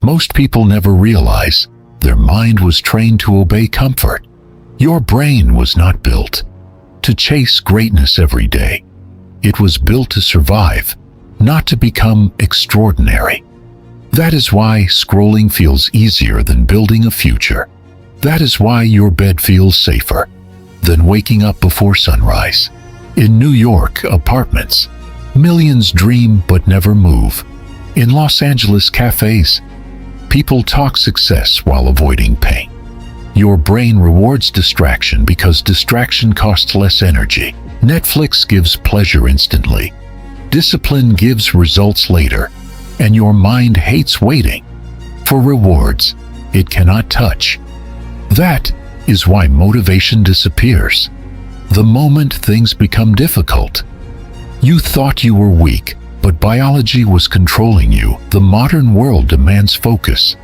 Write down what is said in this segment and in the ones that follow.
Most people never realize their mind was trained to obey comfort. Your brain was not built to chase greatness every day. It was built to survive, not to become extraordinary. That is why scrolling feels easier than building a future. That is why your bed feels safer than waking up before sunrise. In New York apartments, millions dream but never move. In Los Angeles cafes, people talk success while avoiding pain. Your brain rewards distraction because distraction costs less energy. Netflix gives pleasure instantly. Discipline gives results later. And your mind hates waiting for rewards it cannot touch. That is why motivation disappears the moment things become difficult. You thought you were weak, but biology was controlling you. The modern world demands focus.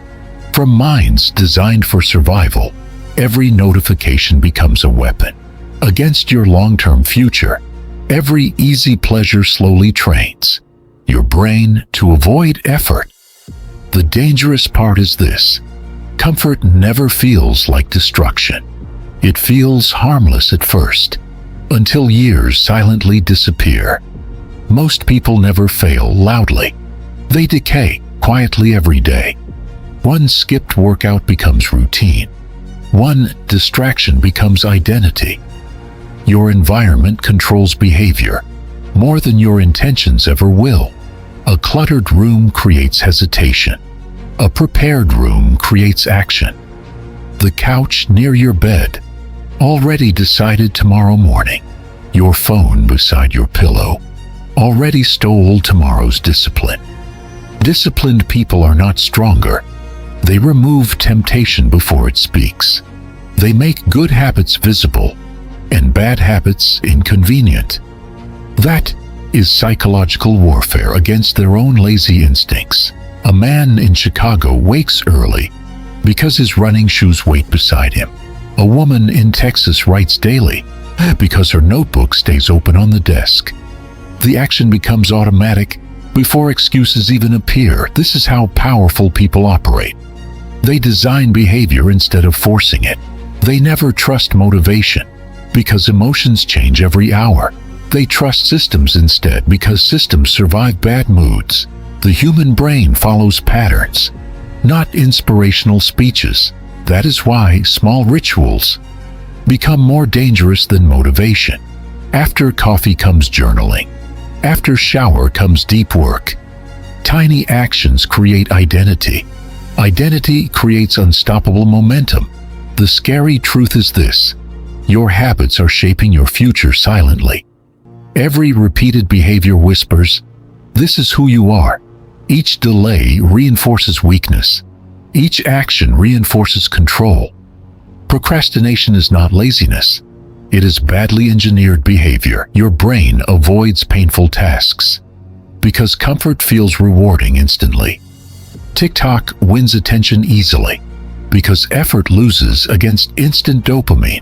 From minds designed for survival, every notification becomes a weapon against your long-term future. Every easy pleasure slowly trains your brain to avoid effort. The dangerous part is this: comfort never feels like destruction. It feels harmless at first, until years silently disappear. Most people never fail loudly. They decay quietly every day. One skipped workout becomes routine. One distraction becomes identity. Your environment controls behavior more than your intentions ever will. A cluttered room creates hesitation. A prepared room creates action. The couch near your bed already decided tomorrow morning. Your phone beside your pillow already stole tomorrow's discipline. Disciplined people are not stronger. They remove temptation before it speaks. They make good habits visible and bad habits inconvenient. That is psychological warfare against their own lazy instincts. A man in Chicago wakes early because his running shoes wait beside him. A woman in Texas writes daily because her notebook stays open on the desk. The action becomes automatic before excuses even appear. This is how powerful people operate. They design behavior instead of forcing it. They never trust motivation because emotions change every hour. They trust systems instead because systems survive bad moods. The human brain follows patterns, not inspirational speeches. That is why small rituals become more dangerous than motivation. After coffee comes journaling. After shower comes deep work. Tiny actions create identity. Identity creates unstoppable momentum. The scary truth is this: your habits are shaping your future silently. Every repeated behavior whispers, "This is who you are." Each delay reinforces weakness. Each action reinforces control. Procrastination is not laziness. It is badly engineered behavior. Your brain avoids painful tasks because comfort feels rewarding instantly. TikTok wins attention easily because effort loses against instant dopamine.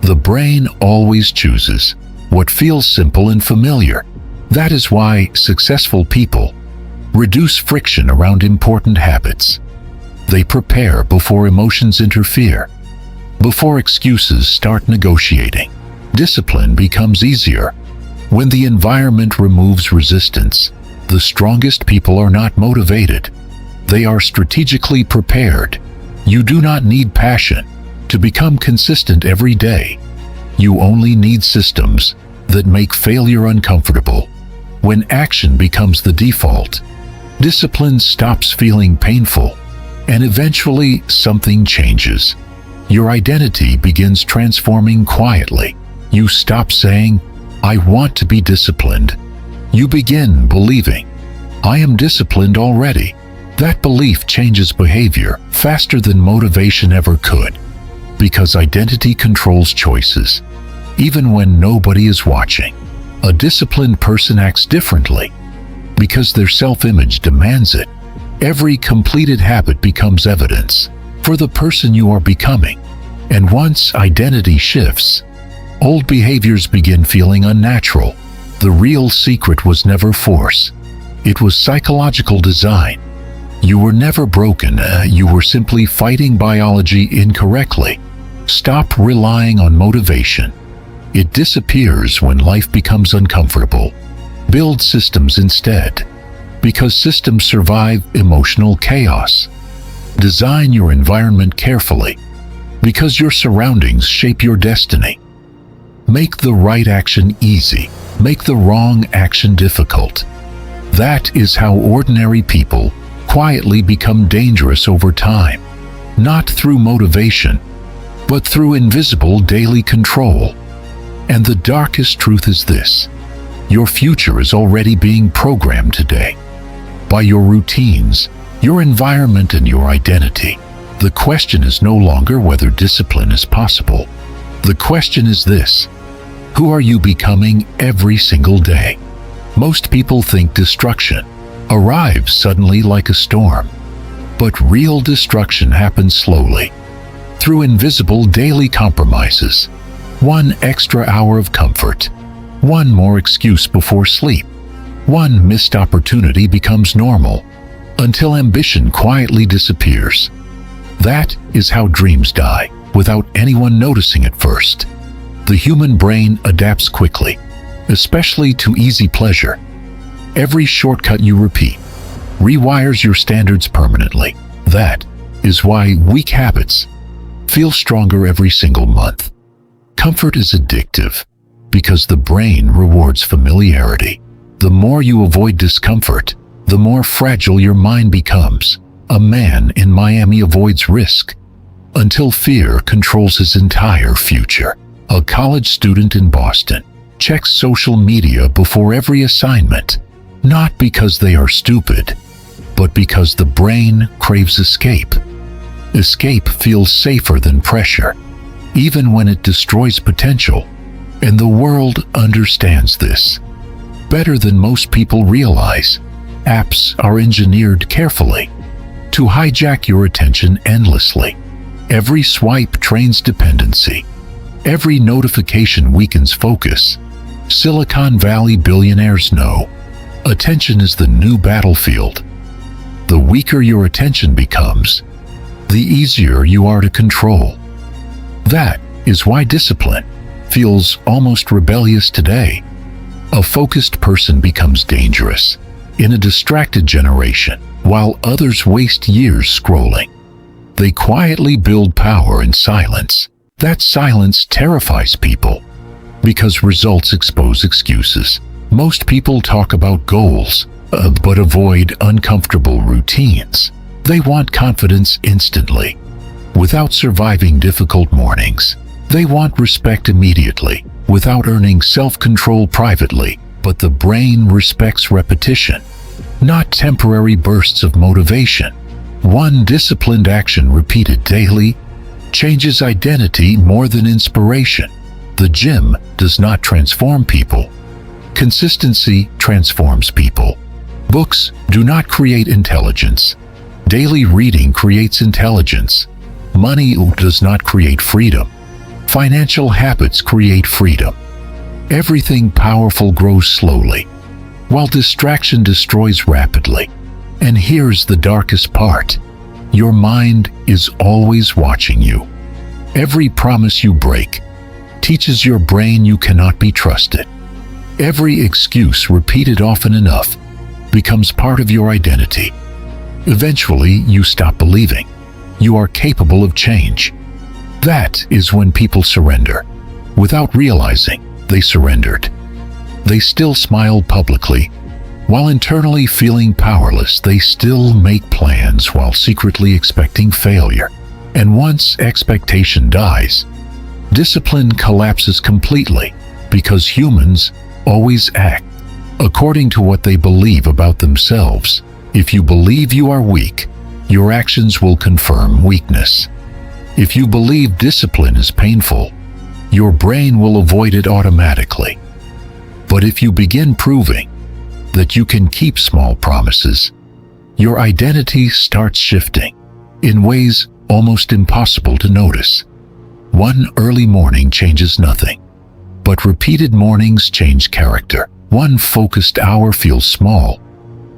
The brain always chooses what feels simple and familiar. That is why successful people reduce friction around important habits. They prepare before emotions interfere. Before excuses start negotiating, discipline becomes easier. When the environment removes resistance, the strongest people are not motivated. They are strategically prepared. You do not need passion to become consistent every day. You only need systems that make failure uncomfortable. When action becomes the default, discipline stops feeling painful, and eventually something changes. Your identity begins transforming quietly. You stop saying, "I want to be disciplined." You begin believing, "I am disciplined already." That belief changes behavior faster than motivation ever could, because identity controls choices, even when nobody is watching. A disciplined person acts differently because their self-image demands it. Every completed habit becomes evidence for the person you are becoming. And once identity shifts, old behaviors begin feeling unnatural. The real secret was never force. It was psychological design. You were never broken, you were simply fighting biology incorrectly. Stop relying on motivation. It disappears when life becomes uncomfortable. Build systems instead, because systems survive emotional chaos. Design your environment carefully, because your surroundings shape your destiny. Make the right action easy, make the wrong action difficult. That is how ordinary people quietly become dangerous over time, not through motivation, but through invisible daily control. And the darkest truth is this: your future is already being programmed today by your routines, your environment, and your identity. The question is no longer whether discipline is possible. The question is this: who are you becoming every single day? Most people think destruction arrives suddenly like a storm, but real destruction happens slowly, through invisible daily compromises. One extra hour of comfort, one more excuse before sleep, one missed opportunity becomes normal, until ambition quietly disappears. That is how dreams die, without anyone noticing at first. The human brain adapts quickly, especially to easy pleasure. Every shortcut you repeat rewires your standards permanently. That is why weak habits feel stronger every single month. Comfort is addictive because the brain rewards familiarity. The more you avoid discomfort, the more fragile your mind becomes. A man in Miami avoids risk until fear controls his entire future. A college student in Boston checks social media before every assignment, not because they are stupid, but because the brain craves escape. Escape feels safer than pressure, even when it destroys potential, and the world understands this better than most people realize. Apps are engineered carefully to hijack your attention endlessly. Every swipe trains dependency. Every notification weakens focus. Silicon Valley billionaires know attention is the new battlefield. The weaker your attention becomes, the easier you are to control. That is why discipline feels almost rebellious today. A focused person becomes dangerous in a distracted generation, while others waste years scrolling. They quietly build power in silence. That silence terrifies people because results expose excuses. Most people talk about goals, but avoid uncomfortable routines. They want confidence instantly, without surviving difficult mornings. They want respect immediately, without earning self-control privately. But the brain respects repetition, not temporary bursts of motivation. One disciplined action repeated daily changes identity more than inspiration. The gym does not transform people. Consistency transforms people. Books do not create intelligence. Daily reading creates intelligence. Money does not create freedom. Financial habits create freedom. Everything powerful grows slowly, while distraction destroys rapidly. And here's the darkest part: your mind is always watching you. Every promise you break teaches your brain you cannot be trusted. Every excuse repeated often enough becomes part of your identity. Eventually, you stop believing you are capable of change. That is when people surrender. Without realizing they surrendered. They still smile publicly, while internally feeling powerless. They still make plans while secretly expecting failure. And once expectation dies, discipline collapses completely, because humans always act according to what they believe about themselves. If you believe you are weak, your actions will confirm weakness. If you believe discipline is painful, your brain will avoid it automatically. But if you begin proving that you can keep small promises, your identity starts shifting in ways almost impossible to notice. One early morning changes nothing, but repeated mornings change character. One focused hour feels small,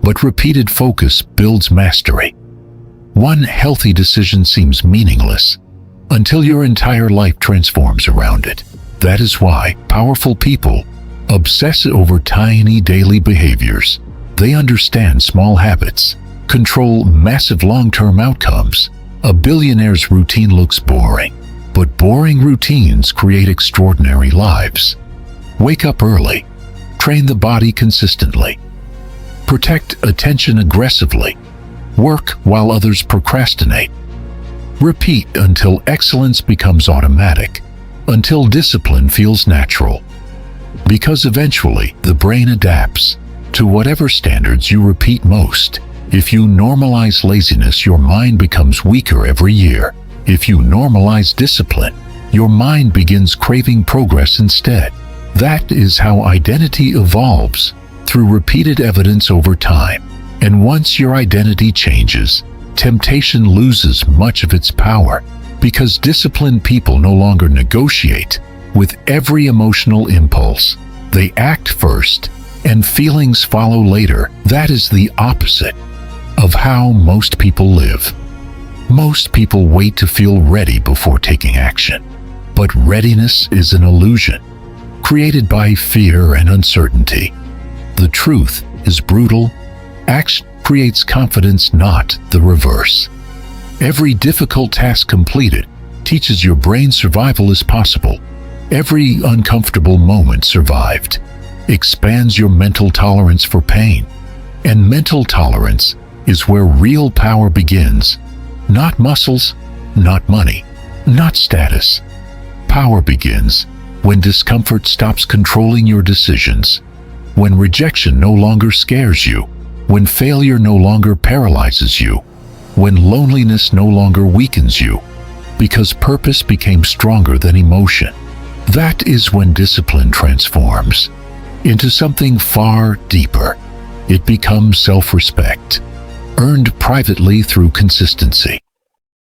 but repeated focus builds mastery. One healthy decision seems meaningless until your entire life transforms around it. That is why powerful people obsess over tiny daily behaviors. They understand small habits control massive long-term outcomes. A billionaire's routine looks boring, but boring routines create extraordinary lives. Wake up early. Train the body consistently. Protect attention aggressively. Work while others procrastinate. Repeat until excellence becomes automatic, until discipline feels natural. Because eventually, the brain adapts to whatever standards you repeat most. If you normalize laziness, your mind becomes weaker every year. If you normalize discipline, your mind begins craving progress instead. That is how identity evolves, through repeated evidence over time. And once your identity changes, temptation loses much of its power, because disciplined people no longer negotiate with every emotional impulse. They act first, and feelings follow later. That is the opposite of how most people live. Most people wait to feel ready before taking action. But readiness is an illusion, created by fear and uncertainty. The truth is brutal. Action creates confidence, not the reverse. Every difficult task completed teaches your brain survival is possible. Every uncomfortable moment survived expands your mental tolerance for pain. And mental tolerance is where real power begins. Not muscles, not money, not status. Power begins when discomfort stops controlling your decisions, when rejection no longer scares you, when failure no longer paralyzes you, when loneliness no longer weakens you, because purpose became stronger than emotion. That is when discipline transforms into something far deeper. It becomes self-respect, earned privately through consistency.